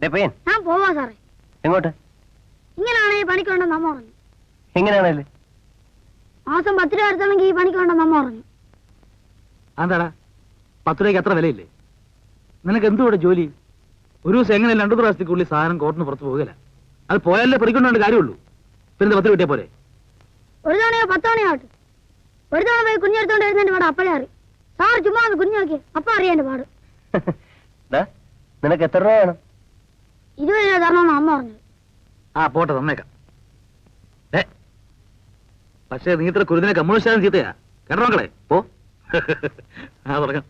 ഞാൻ പോവാ സാറേ. എങ്ങോട്ട്? ഇങ്ങനെയാണ് ഈ പണിക്കുണ്ടെന്ന് അമ്മ പറഞ്ഞു. എങ്ങനെയാണല്ലേ? മാസം 10 രൂപ എടുത്താണെങ്കിൽ ഈ പണിക്കുണ്ടെന്ന് അമ്മ പറഞ്ഞു. എന്താടാ 10 രൂപയ്ക്ക് അത്ര വിലയില്ലേ? നിനക്ക് എന്തുകൂടെ ജോലി? ഒരു ദിവസം എങ്ങനെ 2 പ്രാവശ്യത്തേക്കുള്ളിൽ സാധനം കോർട്ടിന് പുറത്ത് പോകില്ല. അത് പോയാലേ പറിക്കൊണ്ടേ കാര്യമുള്ളൂ. പിന്നെ 10 കിട്ടിയാ പോരെ? ഒരു തവണയോ 10 തവണയാവട്ടെ. ഒരു തവണ പോയി കുഞ്ഞെടുത്തോണ്ട് വരുന്നതിന്റെ പാട് അപ്പഴേ അറിയും. സാർ ചുമ്മാ ഒന്ന് കുഞ്ഞു നോക്കി അപ്പൊ അറിയാൻ പാട്. നിനക്ക് എത്ര രൂപ വേണം? 20 രൂപ തരണമെന്ന് അമ്മ പറഞ്ഞു. ആ പോട്ടെ, തന്നേക്കാം. പക്ഷേ നീ ഇത്ര കുരുതിനെ കമ്മ്യൂണിസ്റ്റ് ചീത്തയാ കേട്ടോ മക്കളെ. പോ. ആ തുടങ്ങാം.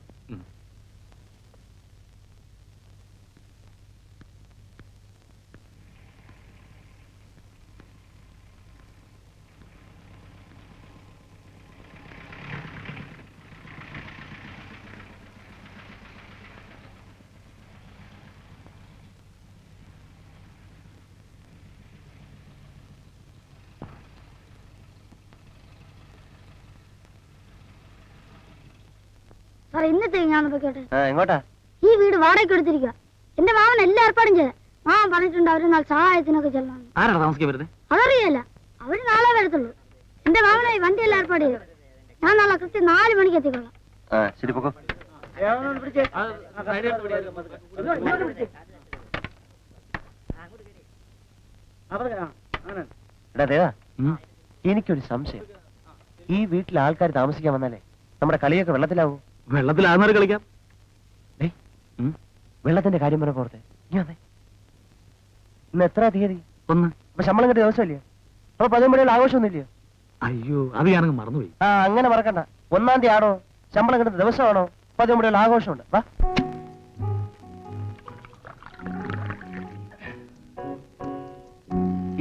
സാർ ഇന്നത്തെ ഞാൻ കേട്ടെ. എങ്ങോട്ടാ? ഈ വീട് വാടകയ്ക്ക് എടുത്തിരിക്കുക. എന്റെ മാമൻ എല്ലാ ഏർപ്പാടും ചെയ്ത. മാമൻ പറഞ്ഞിട്ടുണ്ട് അവര് നാളെ സഹായത്തിനൊക്കെ ചെല്ലണം. ആരാണ് താമസിക്കാൻ വരുന്നത്? അതറിയല്ല. അവര് നാളെ വരത്തുള്ളൂ. എന്റെ മാമനായി വണ്ടിയെല്ലാം ഏർപ്പാട് ചെയ്തു. ഞാൻ നാളെ കൃത്യം 4 മണിക്ക് എത്തിക്കൊള്ളാം. ശരി പൊക്കോ. എനിക്കൊരു സംശയം. ഈ വീട്ടിൽ ആൾക്കാർ താമസിക്കാൻ വന്നാലേ നമ്മുടെ കളിയൊക്കെ വെള്ളത്തിലാവൂ? വെള്ളത്തിലാകുന്നവർ കളിക്കാം. വെള്ളത്തിന്റെ കാര്യം പറഞ്ഞ പോർത്തെ ഇന്ന് എത്ര തീയതി? 1. അപ്പൊ ശമ്പളം കിട്ടിയ ദിവസമല്ലേ? അപ്പൊ 10 മണിയുള്ള ആഘോഷമൊന്നുമില്ലയോ? അയ്യോ, അത് ഞാനങ്ങ് മറന്നുപോയി. അങ്ങനെ മറക്കണ്ട. 1-ാം തീയതി ആണോ ശമ്പളം കിട്ടുന്ന ദിവസമാണോ 10 മണിയുള്ള ആഘോഷമുണ്ട്. വാ.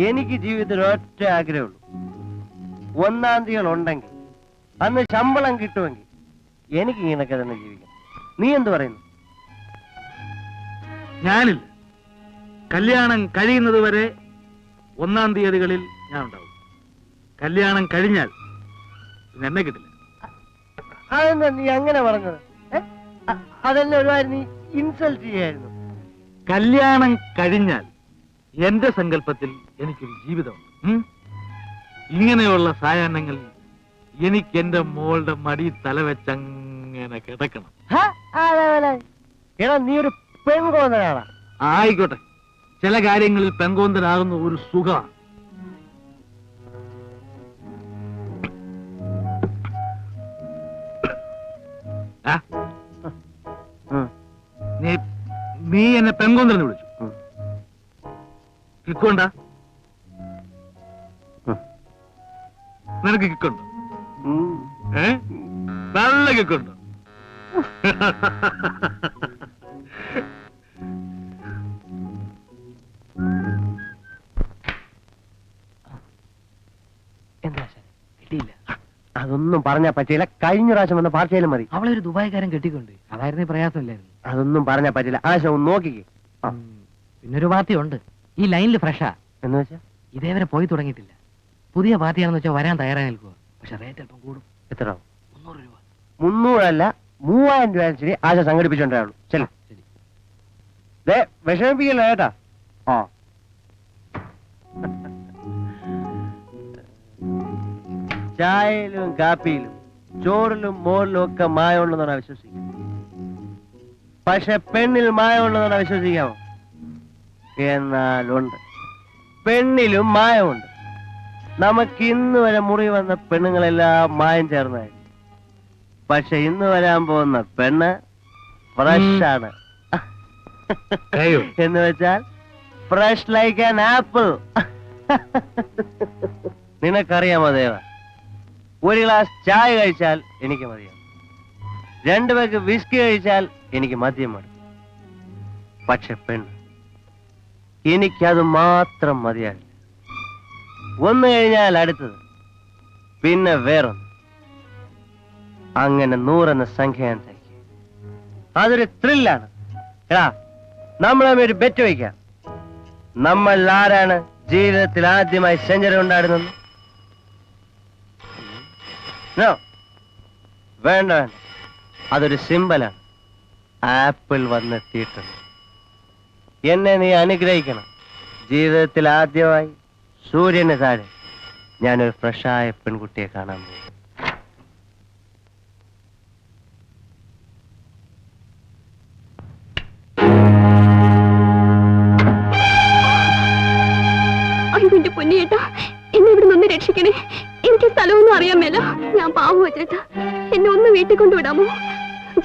എനിക്ക് ജീവിതത്തിൽ ഒറ്റ ആഗ്രഹമുള്ളൂ. 1-ാം തീയതി ഉണ്ടെങ്കിൽ അന്ന് ശമ്പളം കിട്ടുമെങ്കിൽ എനിക്ക് ഇങ്ങനൊക്കെ തന്നെ ജീവിക്കാം. നീ എന്ത് പറയുന്നു? ഞാനില്ല. കല്യാണം കഴിയുന്നത് വരെ 1-ാം തീയതികളിൽ ഞാൻ ഉണ്ടാവും. കല്യാണം കഴിഞ്ഞാൽ പിന്നെ എന്നെ കിട്ടില്ല. അതെന്താ നീ അങ്ങനെ പറഞ്ഞത്? അതെന്നെ ഒരുപാട് നീ ഇൻസൾട്ട് ചെയ്യായിരുന്നു. കല്യാണം കഴിഞ്ഞാൽ എന്റെ സങ്കല്പത്തിൽ എനിക്കൊരു ജീവിതമുണ്ട്. ഇങ്ങനെയുള്ള സായാഹ്നങ്ങൾ എനിക്ക് എന്റെ മോളുടെ മടി തലവെച്ചങ്ങനെ കിടക്കണം. എടാ നീ ഒരു പെൺകോന്തനാണ്. ആയിക്കോട്ടെ, ചില കാര്യങ്ങളിൽ പെൺകോന്തനാകുന്ന ഒരു സുഖമാണ്. നീ എന്നെ പെൺകോന്തനെന്ന് വിളിച്ചു. കിക്കുണ്ടാ? നിനക്ക് കിക്കുണ്ടോ? നല്ല കിക്കുണ്ടോ? എന്താ കിട്ടിയില്ല? അതൊന്നും പറഞ്ഞാ പറ്റില്ല. കഴിഞ്ഞ പ്രാവശ്യം വന്ന പാർട്ടിയിലും മതി. അവളെ ഒരു ദുബായിക്കാരൻ കെട്ടിക്കൊണ്ട് അതായിരുന്നു പ്രയാസമില്ലായിരുന്നു. അതൊന്നും പറഞ്ഞാ പറ്റില്ല. ആശ ഒന്ന് നോക്കിക്കേ. പിന്നൊരു പാർട്ടി ഉണ്ട് ഈ ലൈനിൽ ഫ്രഷാ. എന്ന് വെച്ചാ ഇതേവരെ പോയി തുടങ്ങിയിട്ടില്ല. പുതിയ പാർട്ടിയാണെന്ന് വെച്ചാൽ വരാൻ തയ്യാറായി നിൽക്കുക. പക്ഷെ റേറ്റ് അല്പം കൂടും. എത്ര? 300 രൂപ. 300 അല്ല 3000 രൂപ ശരി ആശ സംഘടിപ്പിച്ചോണ്ടാവുള്ളൂ. ശരി വിഷമിപ്പിക്കല്ലോ കേട്ടാ. ചായയിലും കാപ്പിയിലും ചോറിലും മോറിലും ഒക്കെ മായമുണ്ടെന്നാണ് വിശ്വസിക്കുന്നത്. പക്ഷെ പെണ്ണിൽ മായമുണ്ടെന്നാണ് വിശ്വസിക്കാമോ? എന്നാലുണ്ട്. പെണ്ണിലും മായമുണ്ട്. നമുക്ക് ഇന്ന് വരെ മുറി വന്ന പെണ്ണുങ്ങളെല്ലാം മായം ചേർന്നായി. പക്ഷെ ഇന്ന് വരാൻ പോകുന്ന പെണ്ണ് ഫ്രഷാണ്. എന്ന് വെച്ചാൽ ഫ്രഷ് ലൈക്ക് ആൻ ആപ്പിൾ. നിനക്കറിയാമോ ദേവ, ഒരു ഗ്ലാസ് ചായ കഴിച്ചാൽ എനിക്ക് മതിയാവും. 2 പേർക്ക് വിസ്കി കഴിച്ചാൽ എനിക്ക് മദ്യം മതി. പക്ഷെ പെണ്ണ് എനിക്കത് മാത്രം മതിയാകില്ല. ഒന്ന് കഴിഞ്ഞാൽ അടുത്തത്, പിന്നെ വേറൊന്ന്, അങ്ങനെ 100 എന്ന സംഖ്യ ഞാൻ തയ്ക്കും. അതൊരു ത്രില്ലാണ്. എടാ നമ്മൾ ഒരു ബെറ്റ് വയ്ക്കാം. നമ്മൾ ആരാണ് ജീവിതത്തിൽ ആദ്യമായി സെഞ്ചുറി ഉണ്ടാടുന്നത്? വേണ്ട വേണ്ട, അതൊരു സിമ്പലാണ്. ആപ്പിൾ വന്നെത്തിയിട്ടുണ്ട്. എന്നെ നീ അനുഗ്രഹിക്കണം. ജീവിതത്തിൽ ആദ്യമായി സൂര്യന് താഴെ ഞാനൊരു ഫ്രഷായ പെൺകുട്ടിയെ കാണാൻ പോകും. എന്റെ പൊന്നിയേട്ടാ, എന്നെ ഇവിടെ നിന്ന് രക്ഷിക്കണേ. എനിക്ക് സ്ഥലമൊന്നും അറിയാൻ മേല. ഞാൻ പാവോ ചേട്ടാ, എന്നെ ഒന്ന് വീട്ടിൽ കൊണ്ടുവിടാമോ?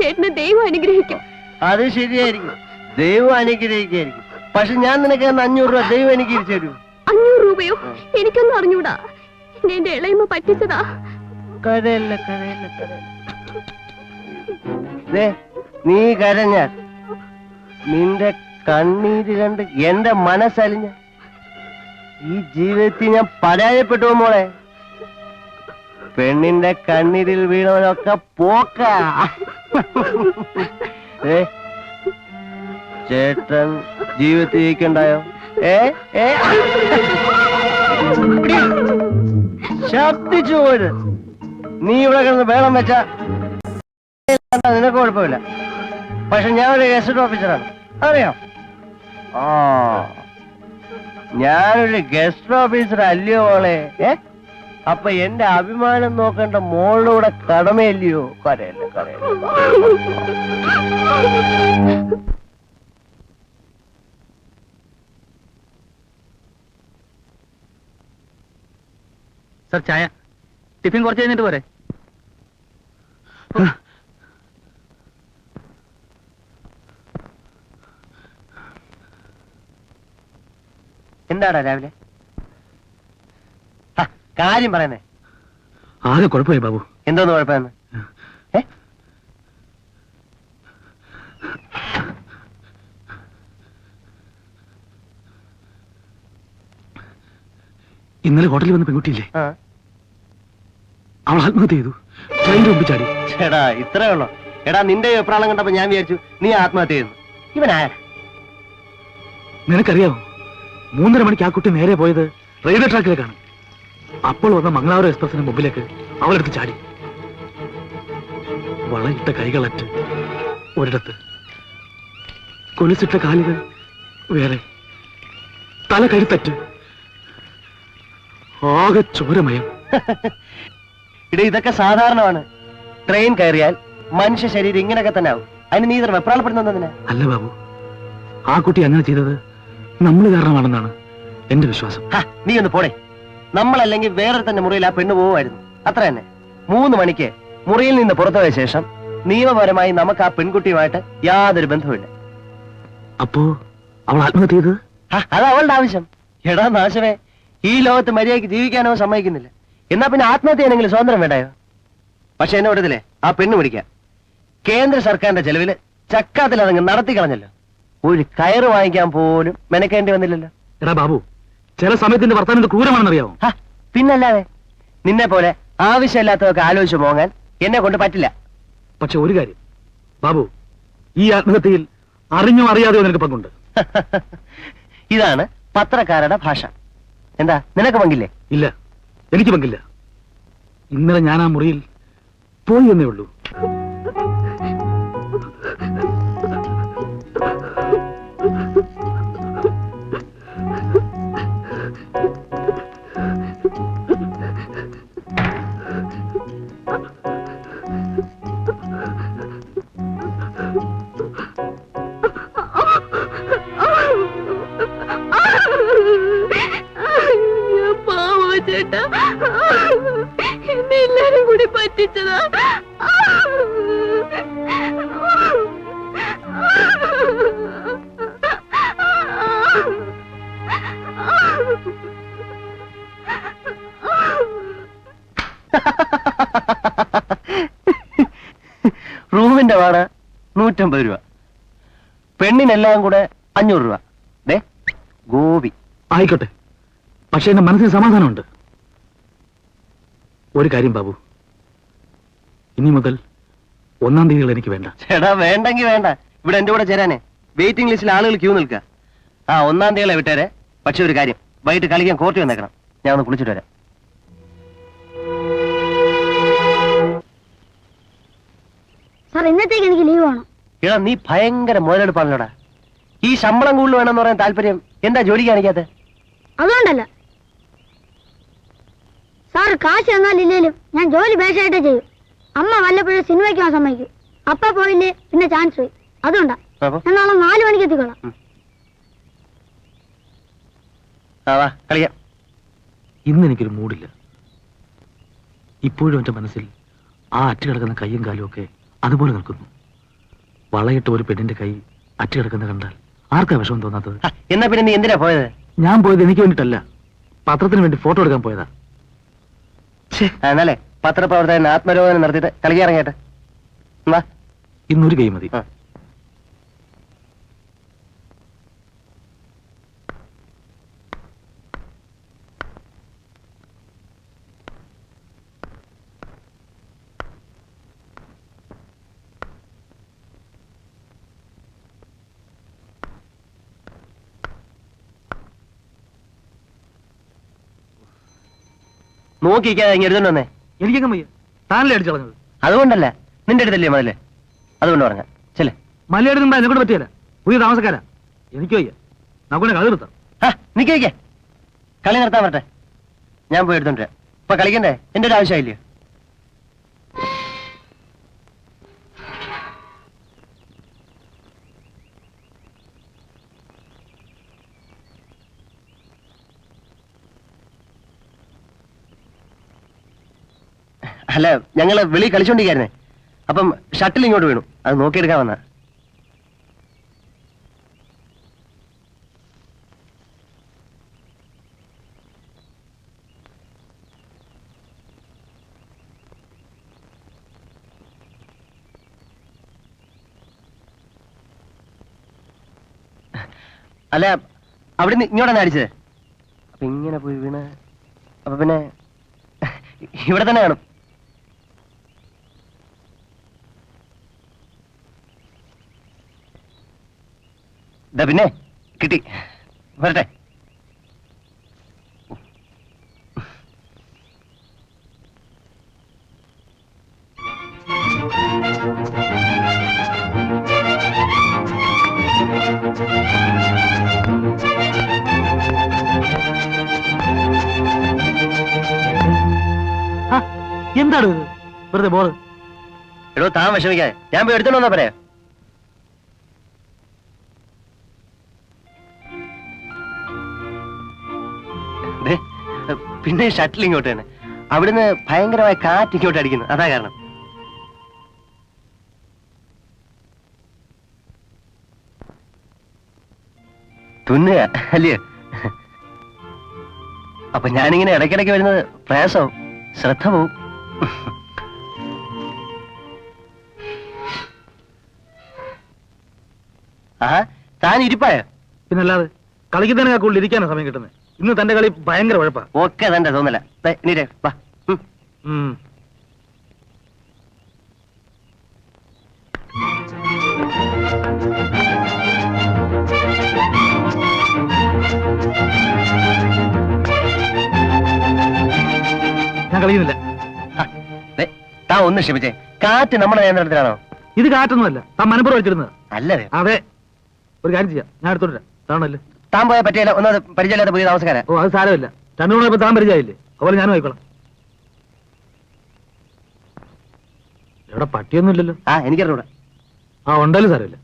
ചേട്ടനെ ദൈവം അനുഗ്രഹിക്കും. അത് ശരിയായിരിക്കും, ദൈവം അനുഗ്രഹിക്കായിരിക്കും. പക്ഷെ ഞാൻ നിനക്ക് 500 രൂപ ദൈവം എനിക്ക് തിരിച്ചു തരൂ. 500 രൂപയോ? എനിക്കൊന്നും അറിഞ്ഞൂടാ. എന്റെ ഇളയമ്മ പറ്റിച്ചതാ. കരയല്ല കരയല്ല കരയല്ല. ദേ, നീ കരഞ്ഞാൽ നിന്റെ കണ്ണീര് കണ്ട് എന്റെ മനസ്സലിഞ്ഞ ഈ ജീവിതത്തിൽ ഞാൻ പരാജയപ്പെട്ടു മോളെ. പെണ്ണിന്റെ കണ്ണീരിൽ വീണവരൊക്കെ പോക്ക. ചേട്ടൻ ജീവിതത്തിൽ ജയിക്കണ്ടായോ? ശബ്ദിച്ചു പോര്. നീ ഇവിടെ കിടന്ന് വേളം വെച്ച നിനക്ക് കുഴപ്പമില്ല. പക്ഷെ ഞാൻ ഒരു ഗസറ്റ് ഓഫീസറാണ്, അറിയാം. ആ, ഞാനൊരു ഗസ്റ്റ് ഓഫീസർ അല്ലയോ മോളെ? അപ്പൊ എന്റെ അഭിമാനം നോക്കേണ്ട മോളിലൂടെ കടമയല്ലയോ? കരയല്ല കരയല്ല. സർ, ചായ. ടിഫിൻ കുറച്ച് കഴിഞ്ഞിട്ട് പോരെ? എന്താടാ രാവിലെ കാര്യം പറയുന്നേ? ആകെ കുഴപ്പമായി ബാബു. എന്തോന്ന് കുഴപ്പമെന്ന്? ഇന്നലെ ഹോട്ടലിൽ വന്ന പെൺകുട്ടിയില്ലേ, അവൾ ആത്മഹത്യ ചെയ്തു. ട്രെയിൻ മുമ്പ് ചാടി. ചേടാ, ഇത്രേ ഉള്ളോ? എടാ, നിന്റെ അഭിപ്രായം കണ്ടപ്പോ ഞാൻ വിചാരിച്ചു നീ ആത്മഹത്യ ചെയ്തു. ഇവനായ നിനക്കറിയാമോ, 3:30 മണിക്ക് ആ കുട്ടി നേരെ പോയത് റെയിൽവേ ട്രാക്കിലേക്കാണ്. അപ്പോൾ വന്ന മംഗളാപുരം എക്സ്പ്രസിന് മുമ്പിലേക്ക് അവളെടുത്ത് ചാടി. വളയിട്ട കൈകളറ്റ് ഒരിടത്ത്, കൊലുസിട്ട കാലുകൾ വേറെ, തല കരുത്തറ്റ്, ആകെ ചോരമയം. ഇട ഇതൊക്കെ സാധാരണമാണ്. ട്രെയിൻ കയറിയാൽ മനുഷ്യ ശരീരം ഇങ്ങനെയൊക്കെ തന്നെ ആവും. അതിന് നീ ഇത്ര വെപ്രാളപ്പെടുന്നതിനാ? അല്ല ബാബു, ആ കുട്ടി അങ്ങനെ ചെയ്തത് നമ്മൾ കാരണമാണെന്നാണ് എന്റെ വിശ്വാസം. നീ ഒന്ന് പോടെ. നമ്മളല്ലെങ്കിൽ വേറെ തന്നെ മുറിയിൽ ആ പെണ്ണ് പോവുമായിരുന്നു, അത്ര തന്നെ. 3 മണിക്ക് മുറിയിൽ നിന്ന് പുറത്തുപോയ ശേഷം നിയമപരമായി നമുക്ക് ആ പെൺകുട്ടിയുമായിട്ട് യാതൊരു ബന്ധവുമില്ല. അപ്പോ അവൾ ആത്മഹത്യ ചെയ്തത്? അത് അവളുടെ ആവശ്യം. എടാ നാശമേ, ഈ ലോകത്ത് മര്യാദയ്ക്ക് ജീവിക്കാനോ സമ്മതിക്കുന്നില്ല. എന്നാ പിന്നെ ആത്മഹത്യ ചെയ്യണമെങ്കിൽ സ്വാതന്ത്ര്യം വേണ്ടായോ? പക്ഷെ എന്നെ വിടത്തില്ലേ ആ പെണ്ണ് പിടിക്കാൻ. കേന്ദ്ര സർക്കാരിന്റെ ചെലവില് ചക്കാത്തിൽ അതങ്ങ് നടത്തി കളഞ്ഞല്ലോ. ഒരു കയറ് വാങ്ങിക്കാൻ പോലും മെനക്കേണ്ടി വന്നില്ലല്ലോ. എടാ ബാബു, ചില സമയത്തിന്റെ വർത്തമാനം ക്രൂരമാണെന്നറിയാമോ? പിന്നല്ലാതെ. നിന്നെ പോലെ ആവശ്യമില്ലാത്തതൊക്കെ ആലോചിച്ച് പോകാൻ എന്നെ കൊണ്ട് പറ്റില്ല. പക്ഷെ ഒരു കാര്യം ബാബു, ഈ ആത്മഹത്യയിൽ അറിഞ്ഞോ അറിയാതെയോ നിനക്ക് പങ്കുണ്ട്. ഇതാണ് പത്രക്കാരുടെ ഭാഷ. എന്താ, നിനക്ക് പങ്കില്ലേ? ഇല്ല, എനിക്ക് പങ്കില്ല. ഇന്നലെ ഞാൻ ആ മുറിയിൽ പോയി എന്നേ ഉള്ളൂ. പാവോ ചേട്ടാ, എന്നെ എല്ലാരും കൂടി പറ്റിച്ചതാ. റൂമിന്റെ വാടക 150 രൂപ, പെണ്ണിനെല്ലാം കൂടെ 500 രൂപ. ദേ ഗോപി. ആയിക്കോട്ടെ, പക്ഷെ എന്റെ മനസ്സിന് സമാധാനമുണ്ട്. ഒരു കാര്യം ബാബു, ഇനി മുതൽ 1-ാം തീയതികൾ എനിക്ക് വേണ്ട. ചേട്ടാ, വേണ്ടെങ്കി വേണ്ട. ഇവിടെ എന്റെ കൂടെ ചേരാനേ വെയിറ്റിംഗ് ലിസ്റ്റിൽ ആളുകൾ ക്യൂ നിൽക്കുക. 1-ാം തീയതികളെ വിട്ടേരെ. പക്ഷെ ഒരു കാര്യം, വൈകിട്ട് കളിക്കാൻ കോർട്ട് വന്നേക്കണം. ഞാൻ ഒന്ന് കുളിച്ചിട്ട് വരാം. സാർ, ഇന്നത്തേക്ക് എനിക്ക് ലീവ് വേണം. എടാ, നീ ഭയങ്കര മുതലെടുപ്പാണല്ലോടാ. ഈ ശമ്പളം കൂടുതൽ വേണമെന്ന് പറയാൻ താല്പര്യം എന്താ ജോലി കാണിക്കാത്ത? അതുകൊണ്ടല്ല സാറ് കാശ് തന്നാലില്ലേലും ഞാൻ ജോലി ബേഷായിട്ടേ ചെയ്യും. അമ്മ വല്ലപ്പോഴും സിനിമയ്ക്ക് പോകാൻ സമ്മതിക്കും. അപ്പ പോയില്ലേ പിന്നെ ചാൻസ് പോയി. അതുകൊണ്ടാ ഞാൻ നാളെ 4 മണിക്ക് എത്തിക്കോളാം. കളിക്കാം. ഇന്ന് എനിക്കൊരു മൂടില്ല. ഇപ്പോഴും എന്റെ മനസ്സിൽ ആ അറ്റ് കിടക്കുന്ന കൈയും കാലും ഒക്കെ അതുപോലെ നിൽക്കുന്നു. വളയിട്ട് ഒരു പെണ്ണിന്റെ കൈ അറ്റ് കിടക്കുന്ന കണ്ടാൽ ആർക്കാ വിഷമം തോന്നാത്തത്? എന്നാ പിന്നെ നീ എന്തിനാ പോയത്? ഞാൻ പോയത് എനിക്ക് വേണ്ടിട്ടല്ല, പത്രത്തിന് വേണ്ടി ഫോട്ടോ എടുക്കാൻ പോയതാ. എന്നാലേ പത്രപ്രവർത്തകൻ ആത്മരോധനം നടത്തിയിട്ട് കളിക്കാറങ്ങിയിട്ട് ഇന്നൊരു കൈ മതി. നോക്കിയിരിക്കാതെ ഇങ്ങനെ എഴുതണ്ട വന്നേ. എനിക്കങ്ങ് വയ്യ, താനല്ലേ അടിച്ചു കളഞ്ഞത്. അതുകൊണ്ടല്ല, നിന്റെ അടുത്തല്ലേ മതല്ലേ, അതുകൊണ്ട് പറഞ്ഞ ചെല്ലേ. മലയാളം എന്നെ കൊണ്ട് പറ്റിയല്ല, പുതിയ താമസക്കാരാ. എനിക്ക് വയ്യ, നമുക്ക് കളി നിർത്താം. നിക്കേ കളി നിർത്താൻ പറ്റേ, ഞാൻ പോയി എടുത്തോണ്ടിരാ. ഇപ്പൊ കളിക്കണ്ടേ, എന്റെ ഒരു ആവശ്യമില്ലയോ? അല്ല, ഞങ്ങള് വെളി കളിച്ചോണ്ടിരിക്കായിരുന്നേ. അപ്പം ഷട്ടിൽ ഇങ്ങോട്ട് വീണു, അത് നോക്കിയെടുക്കാൻ വന്ന. അല്ല, അവിടുന്ന് ഇങ്ങോട്ടാണ് അടിച്ചത്. അപ്പൊ ഇങ്ങനെ പോയി വീണ്, അപ്പൊ പിന്നെ ഇവിടെ തന്നെ കാണും. പിന്നെ കിട്ടി, വരട്ടെ. എന്താണ് ഇത് വെറുതെ ബോൾ? എടോ, താൻ വിഷമിക്കാതെ, ഞാൻ പോയി എടുത്തോണ്ട് വന്നാ പറയാ. പിന്നെ ഷട്ടിൽ ഇങ്ങോട്ട് തന്നെ, അവിടുന്ന് ഭയങ്കരമായ കാറ്റ് ഇങ്ങോട്ട് അടിക്കുന്നു, അതാ കാരണം. തുന്നുക അല്ലയോ? അപ്പൊ ഞാനിങ്ങനെ ഇടയ്ക്കിടയ്ക്ക് വരുന്നത് പ്രയാസവും ശ്രദ്ധ പോവും. ആ, താൻ ഇരിപ്പായോ? പിന്നല്ലാതെ കളിക്കുന്നതിനൊക്കെ കൂടുതൽ ഇരിക്കാനാണ് സമയം കിട്ടുന്നത്. ഇന്ന് തന്റെ കളി ഭയങ്കര ഉഴപ്പാ. ഓക്കെ, തന്റെ തോന്നല. നീരേ വാ. ഞാൻ കളിക്കുന്നില്ല. താൻ ഒന്ന് ക്ഷമിച്ചേ, കാറ്റ് നമ്മുടെ നിയന്ത്രണത്തിലാണോ? ഇത് കാറ്റൊന്നുമല്ല, താൻ മനപ്പുറം വെച്ചിരുന്നത്. അല്ലേ? അതെ, ഒരു കാര്യം ചെയ്യാം, ഞാൻ എടുത്തോണ്ടിരാ. താണല്ലേ താൻ പോയാൽ പറ്റിയല്ല, ഒന്നത് പരിചയമില്ലാത്ത പുതിയ താമസക്കാരാ. ഓ, അത് സാരമില്ല. രണ്ടു മൂന്ന് താൻ പരിചയമില്ലേ, അതുപോലെ ഞാനും ആയിക്കോളാം. എവിടെ പട്ടിയൊന്നും ഇല്ലല്ലോ? എനിക്കറിഞ്ഞൂടെ. ഉണ്ടല്ലോ, സാരമില്ല.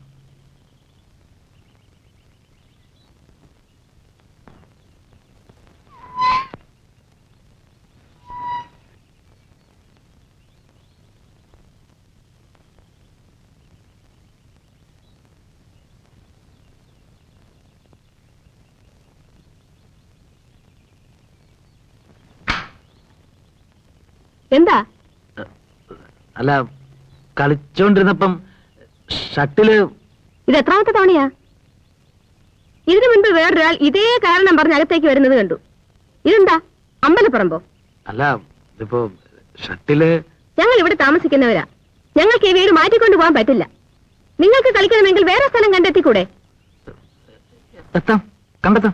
എന്താ? അല്ല, കളിച്ചോണ്ടിരുന്നപ്പം ഷട്ടില്. ഇത് എത്രാമത്തെ തവണയാ? ഇതിനു മുൻപ് വേറൊരാൾ ഇതേ കാരണം പറഞ്ഞ് അകത്തേക്ക് വരുന്നത് കണ്ടു. ഇതെന്താ, അമ്പലപ്പുറമ്പോ? അല്ല, ഇതിപ്പോ ഷട്ടില്. ഞങ്ങൾ ഇവിടെ താമസിക്കുന്നവരാ, ഞങ്ങൾക്ക് ഈ വീട് മാറ്റിക്കൊണ്ടു പോകാൻ പറ്റില്ല. നിങ്ങൾക്ക് കളിക്കണമെങ്കിൽ വേറെ സ്ഥലം കണ്ടെത്തിക്കൂടെ? കണ്ടെത്താം.